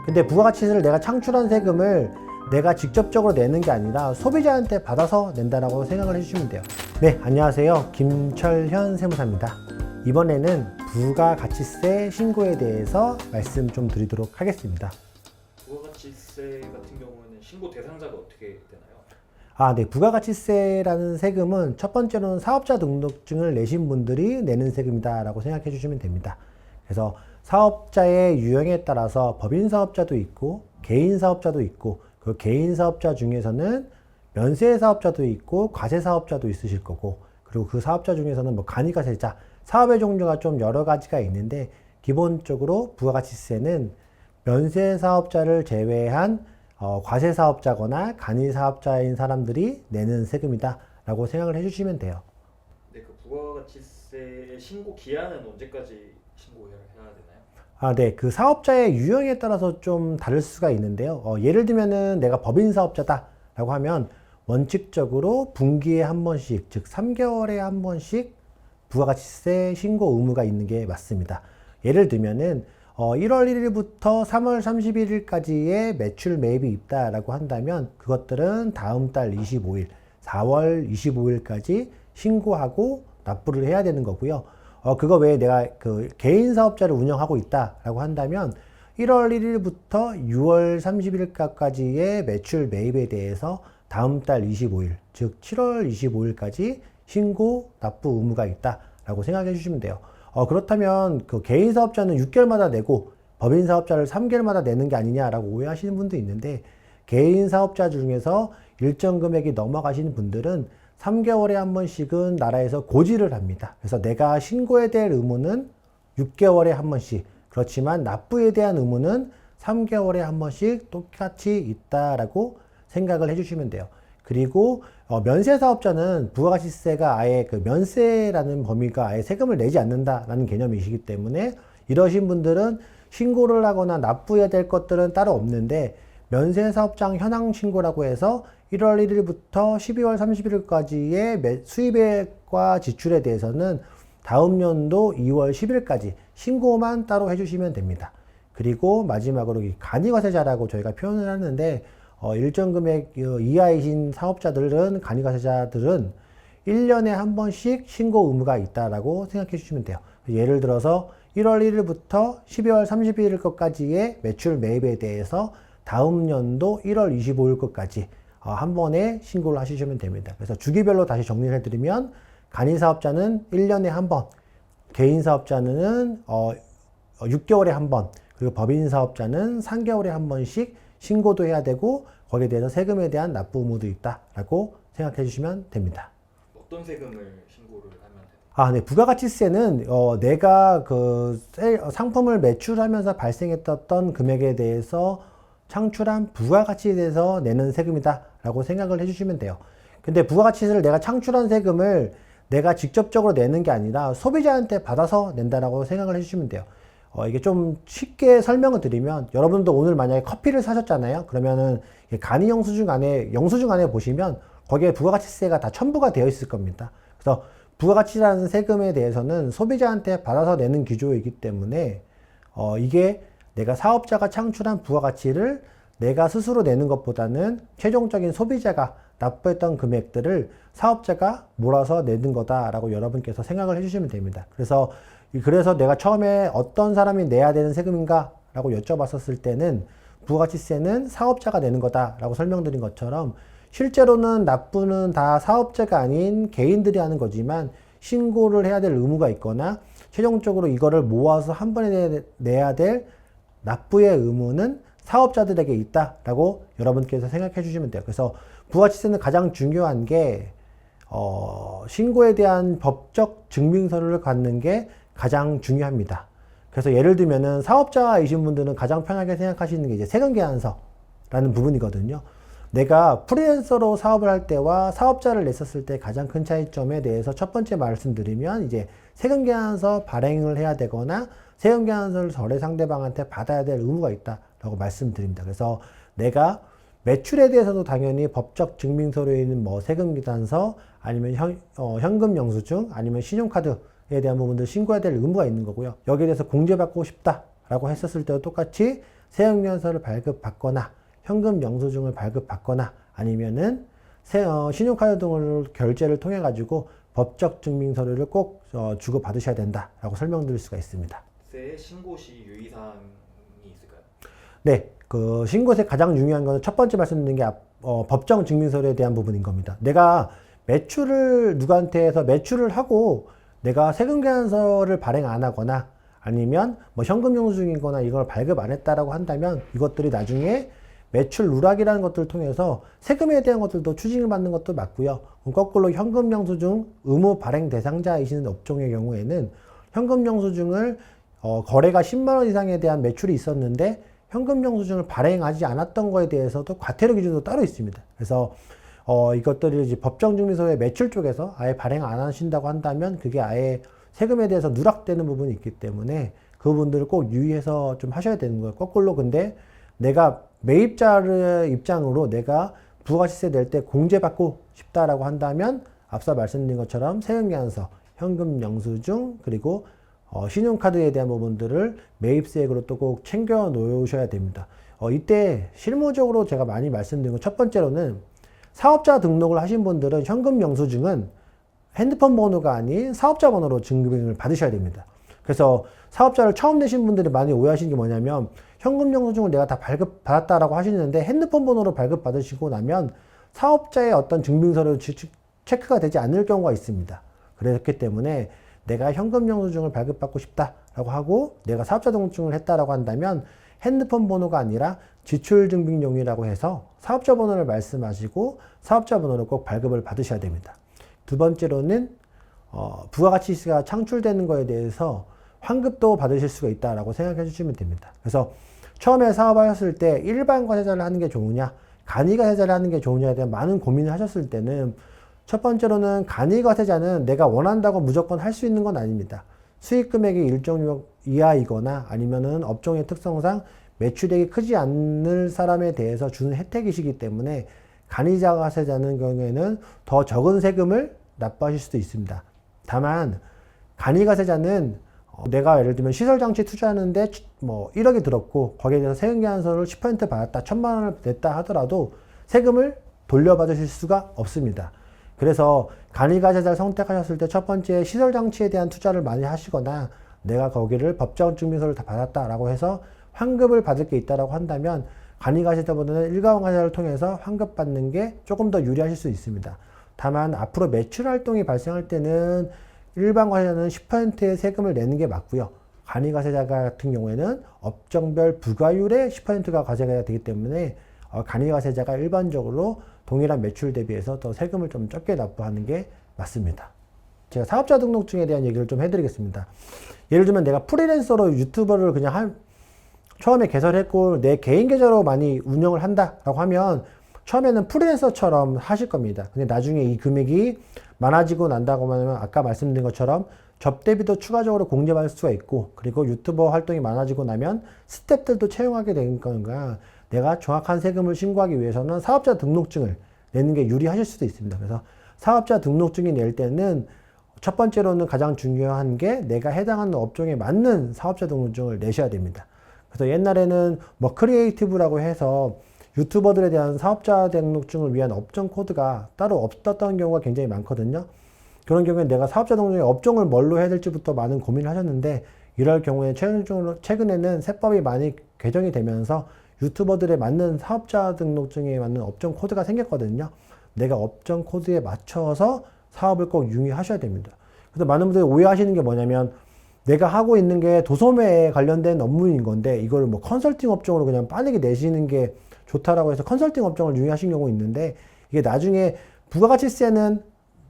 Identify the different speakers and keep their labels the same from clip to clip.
Speaker 1: 근데 부가가치세를 내가 창출한 세금을 내가 직접적으로 내는 게 아니라 소비자한테 받아서 낸다라고 생각을 해주시면 돼요. 네, 안녕하세요. 김철현 세무사입니다. 이번에는 부가가치세 신고에 대해서 말씀 좀 드리도록 하겠습니다.
Speaker 2: 부가가치세 같은 경우에는 신고 대상자가 어떻게 되나요?
Speaker 1: 네. 부가가치세라는 세금은 첫 번째로는 사업자 등록증을 내신 분들이 내는 세금이다라고 생각해 주시면 됩니다. 그래서 사업자의 유형에 따라서 법인 사업자도 있고 개인 사업자도 있고 그 개인 사업자 중에서는 면세 사업자도 있고 과세 사업자도 있으실 거고 그리고 그 사업자 중에서는 뭐 간이가세자 사업의 종류가 좀 여러 가지가 있는데 기본적으로 부가가치세는 면세 사업자를 제외한 과세 사업자거나 간이 사업자인 사람들이 내는 세금이다 라고 생각을 해주시면 돼요.
Speaker 2: 네, 그 부가가치세 신고 기한은 언제까지 신고해야 되나요?
Speaker 1: 네. 그 사업자의 유형에 따라서 좀 다를 수가 있는데요. 예를 들면은 내가 법인 사업자다 라고 하면 원칙적으로 분기에 한 번씩, 즉 3개월에 한 번씩 부가가치세 신고 의무가 있는 게 맞습니다. 예를 들면은 1월 1일부터 3월 31일까지의 매출 매입이 있다라고 한다면 그것들은 다음 달 25일, 4월 25일까지 신고하고 납부를 해야 되는 거고요. 그거 외에 내가 그 개인 사업자를 운영하고 있다라고 한다면 1월 1일부터 6월 30일까지의 매출 매입에 대해서 다음 달 25일, 즉 7월 25일까지 신고 납부 의무가 있다라고 생각해 주시면 돼요. 그렇다면 그 개인 사업자는 6개월마다 내고 법인 사업자를 3개월마다 내는 게 아니냐라고 오해하시는 분도 있는데 개인 사업자 중에서 일정 금액이 넘어가시는 분들은 3개월에 한 번씩은 나라에서 고지를 합니다. 그래서 내가 신고해야 될 의무는 6개월에 한 번씩, 그렇지만 납부에 대한 의무는 3개월에 한 번씩 똑같이 있다라고 생각을 해주시면 돼요. 그리고 면세 사업자는 부가가치세가 아예 그 면세라는 범위가 아예 세금을 내지 않는다라는 개념이시기 때문에 이러신 분들은 신고를 하거나 납부해야 될 것들은 따로 없는데 면세 사업장 현황 신고라고 해서 1월 1일부터 12월 31일까지의 수입액과 지출에 대해서는 다음 연도 2월 10일까지 신고만 따로 해주시면 됩니다. 그리고 마지막으로 간이과세자라고 저희가 표현을 하는데 일정 금액 이하이신 사업자들은 간이과세자들은 1년에 한 번씩 신고 의무가 있다라고 생각해 주시면 돼요. 예를 들어서 1월 1일부터 12월 31일 것까지의 매출 매입에 대해서 다음 연도 1월 25일 것까지 한 번에 신고를 하시면 됩니다. 그래서 주기별로 다시 정리를 해드리면 간이 사업자는 1년에 한 번, 개인 사업자는 6개월에 한 번, 그리고 법인 사업자는 3개월에 한 번씩 신고도 해야 되고 거기에 대해서 세금에 대한 납부 의무도 있다라고 생각해 주시면 됩니다.
Speaker 2: 어떤 세금을 신고를 하면 되나요?
Speaker 1: 네. 부가가치세는 내가 그 상품을 매출하면서 발생했던 금액에 대해서 창출한 부가가치에 대해서 내는 세금이다 라고 생각을 해주시면 돼요. 근데 부가가치세를 내가 창출한 세금을 내가 직접적으로 내는 게 아니라 소비자한테 받아서 낸다라고 생각을 해주시면 돼요. 이게 좀 쉽게 설명을 드리면 여러분도 오늘 만약에 커피를 사셨잖아요. 그러면은 간이 영수증 안에 보시면 거기에 부가가치세가 다 첨부가 되어 있을 겁니다. 그래서 부가가치라는 세금에 대해서는 소비자한테 받아서 내는 기조이기 때문에 이게 내가 사업자가 창출한 부가가치를 내가 스스로 내는 것보다는 최종적인 소비자가 납부했던 금액들을 사업자가 몰아서 내는 거다라고 여러분께서 생각을 해주시면 됩니다. 그래서 내가 처음에 어떤 사람이 내야 되는 세금인가 라고 여쭤봤었을 때는 부가가치세는 사업자가 내는 거다라고 설명드린 것처럼 실제로는 납부는 다 사업자가 아닌 개인들이 하는 거지만 신고를 해야 될 의무가 있거나 최종적으로 이거를 모아서 한 번에 내야 될 납부의 의무는 사업자들에게 있다라고 여러분께서 생각해 주시면 돼요. 그래서 부가가치세는 가장 중요한 게 신고에 대한 법적 증빙서류를 갖는 게 가장 중요합니다. 그래서 예를 들면은 사업자이신 분들은 가장 편하게 생각하시는 게 이제 세금계산서라는 부분이거든요. 내가 프리랜서로 사업을 할 때와 사업자를 냈었을 때 가장 큰 차이점에 대해서 첫 번째 말씀드리면 이제 세금계산서 발행을 해야 되거나 세금계산서를 전에 상대방한테 받아야 될 의무가 있다라고 말씀드립니다. 그래서 내가 매출에 대해서도 당연히 법적 증빙서류에 있는 뭐 세금계산서 아니면 현금 영수증 아니면 신용카드에 대한 부분들 신고해야 될 의무가 있는 거고요. 여기에 대해서 공제받고 싶다라고 했었을 때도 똑같이 세금계산서를 발급받거나 현금 영수증을 발급받거나 아니면은 신용카드 등을 결제를 통해 가지고 법적 증빙서류를 꼭 주고 받으셔야 된다라고 설명드릴 수가 있습니다.
Speaker 2: 신고 시 유의사항이 있을까요?
Speaker 1: 네, 그 신고세 가장 중요한 거는 첫 번째 말씀드린 게 법정 증빙서류에 대한 부분인 겁니다. 내가 매출을 누구한테 해서 매출을 하고 내가 세금계산서를 발행 안 하거나 아니면 뭐 현금 영수증이거나 이걸 발급 안 했다라고 한다면 이것들이 나중에 매출 누락이라는 것들을 통해서 세금에 대한 것들도 추징을 받는 것도 맞고요. 거꾸로 현금 영수증 의무 발행 대상자이신 업종의 경우에는 현금 영수증을 거래가 10만 원 이상에 대한 매출이 있었는데 현금 영수증을 발행하지 않았던 거에 대해서도 과태료 기준도 따로 있습니다. 그래서 이것들이 이제 법정증빙서의 매출 쪽에서 아예 발행 안 하신다고 한다면 그게 아예 세금에 대해서 누락되는 부분이 있기 때문에 그 부분들을 꼭 유의해서 좀 하셔야 되는 거예요. 거꾸로 근데 내가 매입자의 입장으로 내가 부가시세 낼 때 공제받고 싶다라고 한다면 앞서 말씀드린 것처럼 세금계산서, 현금 영수증 그리고 신용카드에 대한 부분들을 매입세액으로 또 꼭 챙겨 놓으셔야 됩니다. 이때 실무적으로 제가 많이 말씀드린 건 첫 번째로는 사업자 등록을 하신 분들은 현금 영수증은 핸드폰 번호가 아닌 사업자 번호로 증빙을 받으셔야 됩니다. 그래서 사업자를 처음 내신 분들이 많이 오해하시는 게 뭐냐면 현금 영수증을 내가 다 발급받았다라고 하시는데 핸드폰 번호로 발급받으시고 나면 사업자의 어떤 증빙서류 체크가 되지 않을 경우가 있습니다. 그렇기 때문에 내가 현금 영수증을 발급받고 싶다라고 하고 내가 사업자 등록증을 했다라고 한다면 핸드폰 번호가 아니라 지출증빙용이라고 해서 사업자 번호를 말씀하시고 사업자 번호로 꼭 발급을 받으셔야 됩니다. 두 번째로는 부가가치세가 창출되는 거에 대해서 환급도 받으실 수가 있다라고 생각해 주시면 됩니다. 그래서 처음에 사업하셨을 때 일반 과세자를 하는 게 좋으냐 간이 과세자를 하는 게 좋으냐에 대한 많은 고민을 하셨을 때는 첫 번째로는 간이 과세자는 내가 원한다고 무조건 할 수 있는 건 아닙니다. 수익 금액이 일정 유형 이하이거나 아니면은 업종의 특성상 매출액이 크지 않을 사람에 대해서 주는 혜택이시기 때문에 간이자 과세자는 경우에는 더 적은 세금을 납부하실 수도 있습니다. 다만 간이 과세자는 내가 예를 들면 시설장치 투자하는데 뭐 1억이 들었고 거기에 대해서 세금계산서를 10% 받았다, 1,000만 원을 냈다 하더라도 세금을 돌려받으실 수가 없습니다. 그래서 간이과세자를 선택하셨을 때 첫 번째 시설장치에 대한 투자를 많이 하시거나 내가 거기를 법정증빙서를 다 받았다라고 해서 환급을 받을 게 있다라고 한다면 간이과세자보다는 일가원과세자를 통해서 환급받는 게 조금 더 유리하실 수 있습니다. 다만 앞으로 매출 활동이 발생할 때는 일반 과세자는 10%의 세금을 내는 게 맞고요. 간이과세자 같은 경우에는 업종별 부과율의 10%가 과세가 되기 때문에 간이과세자가 일반적으로 동일한 매출 대비해서 더 세금을 좀 적게 납부하는 게 맞습니다. 제가 사업자 등록증에 대한 얘기를 좀 해드리겠습니다. 예를 들면 내가 프리랜서로 유튜버를 그냥 처음에 개설했고 내 개인 계좌로 많이 운영을 한다라고 하면 처음에는 프리랜서처럼 하실 겁니다. 근데 나중에 이 금액이 많아지고 난다고 하면 아까 말씀드린 것처럼 접대비도 추가적으로 공제받을 수가 있고 그리고 유튜버 활동이 많아지고 나면 스태프들도 채용하게 되는 거니까 내가 정확한 세금을 신고하기 위해서는 사업자 등록증을 내는 게 유리하실 수도 있습니다. 그래서 사업자 등록증이 낼 때는 첫 번째로는 가장 중요한 게 내가 해당하는 업종에 맞는 사업자 등록증을 내셔야 됩니다. 그래서 옛날에는 뭐 크리에이티브라고 해서 유튜버들에 대한 사업자 등록증을 위한 업종 코드가 따로 없었던 경우가 굉장히 많거든요. 그런 경우에 내가 사업자 등록증의 업종을 뭘로 해야 될지부터 많은 고민을 하셨는데 이럴 경우에 최근에는 세법이 많이 개정이 되면서 유튜버들에 맞는 사업자 등록증에 맞는 업종 코드가 생겼거든요. 내가 업종 코드에 맞춰서 사업을 꼭 유의하셔야 됩니다. 그래서 많은 분들이 오해하시는 게 뭐냐면 내가 하고 있는 게 도소매에 관련된 업무인 건데 이걸 뭐 컨설팅 업종으로 그냥 빠르게 내시는 게 좋다라고 해서 컨설팅 업종을 유의하신 경우 있는데 이게 나중에 부가가치세는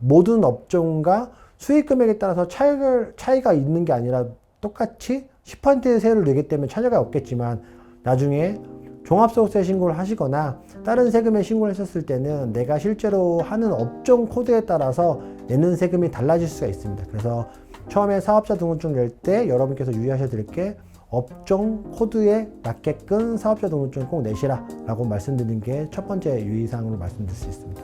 Speaker 1: 모든 업종과 수익 금액에 따라서 차이가 있는 게 아니라 똑같이 10%의 세율을 내기 때문에 차이가 없겠지만 나중에 종합소득세 신고를 하시거나 다른 세금에 신고를 했었을 때는 내가 실제로 하는 업종 코드에 따라서 내는 세금이 달라질 수가 있습니다. 그래서 처음에 사업자 등록증 낼 때 여러분께서 유의하셔야 될 게 업종 코드에 맞게끔 사업자 등록증 꼭 내시라 라고 말씀드리는 게 첫 번째 유의사항으로 말씀드릴 수 있습니다.